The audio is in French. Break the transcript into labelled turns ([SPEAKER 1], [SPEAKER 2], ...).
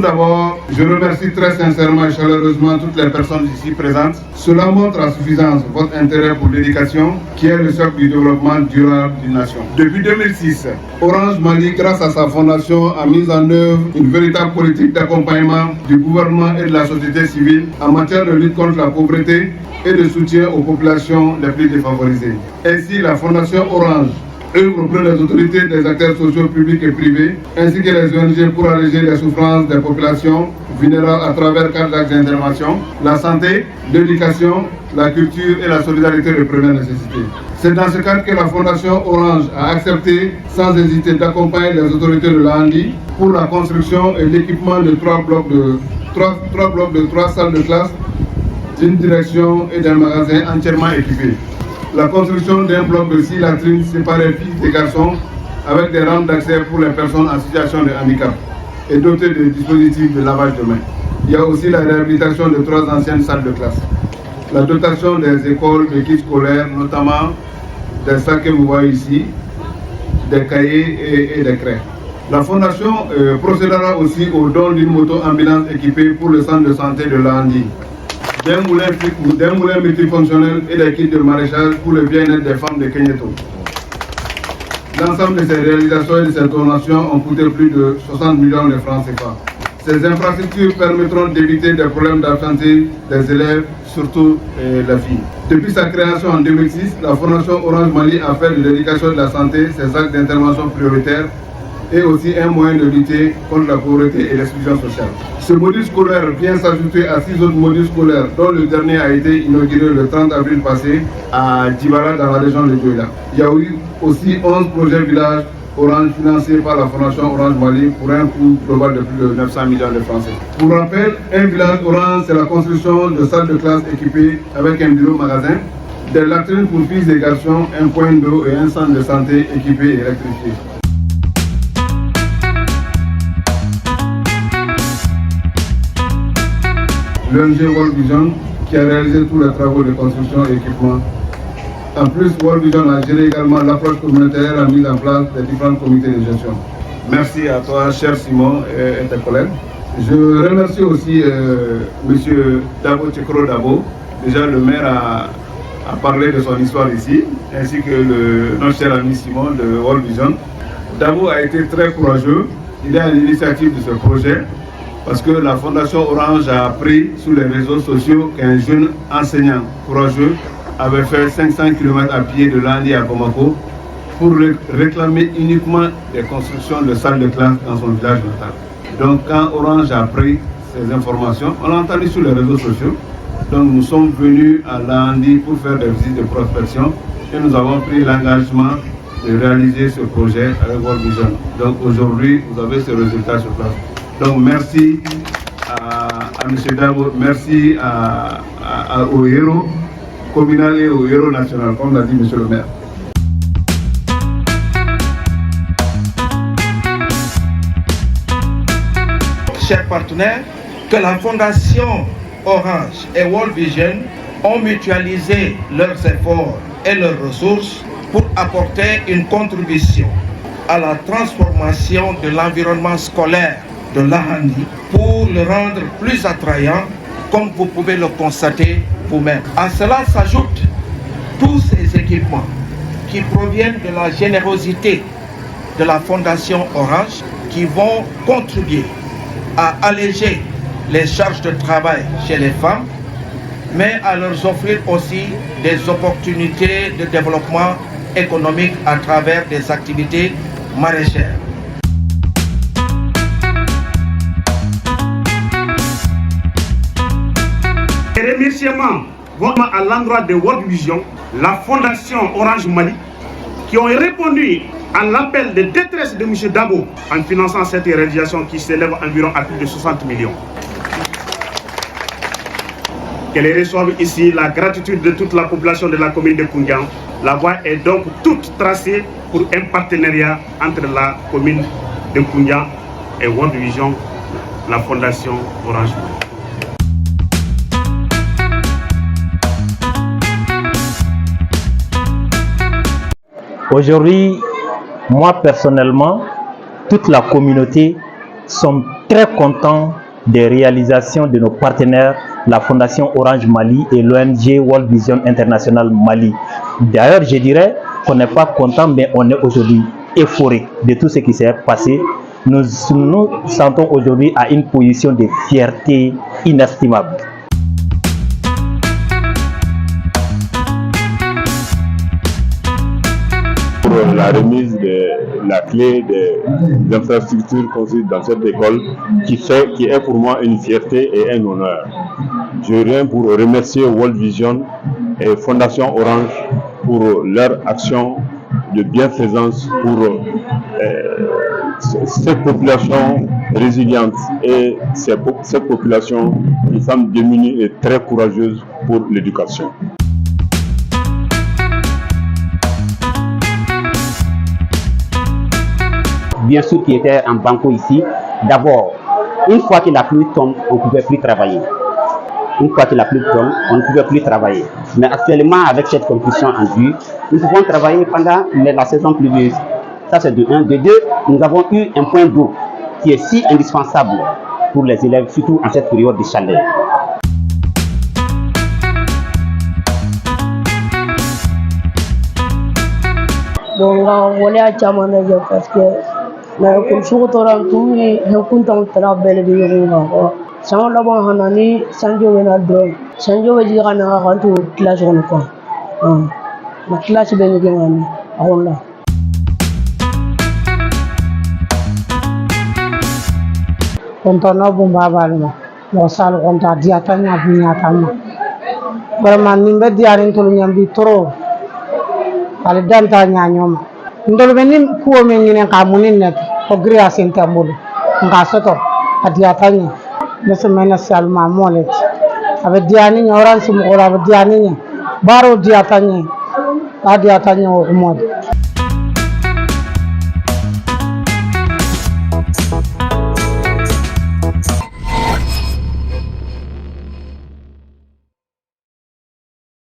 [SPEAKER 1] d'abord, je remercie très sincèrement et chaleureusement toutes les personnes ici présentes. Cela montre à suffisance votre intérêt pour l'éducation, qui est le socle du développement durable d'une nation. Depuis 2006, Orange Mali, grâce à sa fondation, a mis en œuvre une véritable politique d'accompagnement du gouvernement et de la société civile en matière de lutte contre la pauvreté et de soutien aux populations les plus défavorisées. Ainsi, la fondation Orange œuvre auprès des autorités, des acteurs sociaux publics et privés, ainsi que les ONG pour alléger les souffrances des populations vulnérables à travers 4 axes d'intervention: la santé, l'éducation, la culture et la solidarité de première nécessité. C'est dans ce cadre que la Fondation Orange a accepté sans hésiter d'accompagner les autorités de l'ANDI pour la construction et l'équipement de 3 blocs de 3 salles de classe, d'une direction et d'un magasin entièrement équipés. La construction d'un bloc de 6 latrines séparées filles et garçons avec des rampes d'accès pour les personnes en situation de handicap et dotées de dispositifs de lavage de mains. Il y a aussi la réhabilitation de 3 anciennes salles de classe. La dotation des écoles, des kits scolaires, notamment des sacs que vous voyez ici, des cahiers et des craies. La Fondation procédera aussi au don d'une moto-ambulance équipée pour le centre de santé de l'Andi, d'un moulin multifonctionnel et des kits de maraîchage pour le bien-être des femmes de Kenyato. L'ensemble de ces réalisations et de ces donations ont coûté plus de 60 millions de francs CFA. Ces infrastructures permettront d'éviter des problèmes d'absentéisme des élèves, surtout les filles. Depuis sa création en 2006, la Fondation Orange Mali a fait de l'éducation et de la santé ses actes d'intervention prioritaires et aussi un moyen de lutter contre la pauvreté et l'exclusion sociale. Ce module scolaire vient s'ajouter à 6 autres modules scolaires, dont le dernier a été inauguré le 30 avril passé à Djibara dans la région de Douala. Il y a eu aussi 11 projets villages Orange financés par la Fondation Orange Mali pour un coût global de plus de 900 millions de francs. Pour rappel, un village Orange, c'est la construction de salles de classe équipées avec un bureau-magasin, des latrines pour filles et garçons, un point d'eau et un centre de santé équipé et électrifié. L'ONG World Vision qui a réalisé tous les travaux de construction et équipement. En plus, World Vision a géré également l'approche communautaire et la mise en place des différents comités de gestion. Merci à toi, cher Simon et tes collègues. Je remercie aussi M. Dabo Tchekro Dabo. Déjà, le maire a parlé de son histoire ici, ainsi que notre cher ami Simon de World Vision. Dabo a été très courageux. Il est à l'initiative de ce projet parce que la Fondation Orange a appris sur les réseaux sociaux qu'un jeune enseignant courageux avait fait 500 km à pied de Landi à Bamako pour réclamer uniquement des constructions de salles de classe dans son village natal. Donc quand Orange a appris ces informations, on l'a entendu sur les réseaux sociaux. Donc nous sommes venus à Landi pour faire des visites de prospection et nous avons pris l'engagement de réaliser ce projet avec World Vision. Donc aujourd'hui, vous avez ce résultat sur place. Donc merci à M. Dabo, merci aux héros communal et aux héros national, comme l'a dit M. le maire.
[SPEAKER 2] Chers partenaires, que la Fondation Orange et World Vision ont mutualisé leurs efforts et leurs ressources pour apporter une contribution à la transformation de l'environnement scolaire de l'Ahandi pour le rendre plus attrayant, comme vous pouvez le constater vous-même. À cela s'ajoutent tous ces équipements qui proviennent de la générosité de la Fondation Orange qui vont contribuer à alléger les charges de travail chez les femmes, mais à leur offrir aussi des opportunités de développement économique à travers des activités maraîchères.
[SPEAKER 3] Les remerciements vont à l'endroit de World Vision, la Fondation Orange Mali, qui ont répondu à l'appel de détresse de M. Dabo en finançant cette réalisation qui s'élève environ à plus de 60 millions. Qu'elle reçoive ici la gratitude de toute la population de la commune de Koundian. La voie est donc toute tracée pour un partenariat entre la commune de Koundian et World Vision, la Fondation Orange Mali.
[SPEAKER 4] Aujourd'hui, moi personnellement, toute la communauté sont très content des réalisations de nos partenaires, la Fondation Orange Mali et l'ONG World Vision International Mali. D'ailleurs, je dirais qu'on n'est pas content, mais on est aujourd'hui euphorique de tout ce qui s'est passé. Nous nous sentons aujourd'hui à une position de fierté inestimable.
[SPEAKER 5] Pour la remise de la clé des infrastructures construites dans cette école qui est pour moi une fierté et un honneur. Je viens pour remercier World Vision et Fondation Orange pour leur action de bienfaisance pour cette population résiliente et cette population de femmes démunies et très courageuse pour l'éducation.
[SPEAKER 6] Bien sûr qui était en banco ici, d'abord, une fois que la pluie tombe, on ne pouvait plus travailler. Une fois que la pluie tombe, on ne pouvait plus travailler. Mais actuellement, avec cette compétition en vue, nous pouvons travailler pendant la saison pluvieuse. Ça, c'est de 1. De 2, nous avons eu un point d'eau qui est si indispensable pour les élèves, surtout en cette période de chaleur.
[SPEAKER 7] Donc, on est à Tchamana parce que comme je suis tout, je suis content de travailler avec vous. Si on a besoin de Sanjo Venadro, Sanjo veut dire qu'on a tout classe on quoi. La classe est bien gagnée. On l'a.
[SPEAKER 8] On a bon babalma. On sal on a diatanya binyatama. Vraiment nimbe diarin to nyambi trop. Ale danta nyanyoma. Ndol benin kuo mengine kamunin net ko gria sentambul. Nga soto adiatanya. Nese mena salma molet. Ave diani nyoran simukola ave diani baro diatanya. Adiatanya o mod.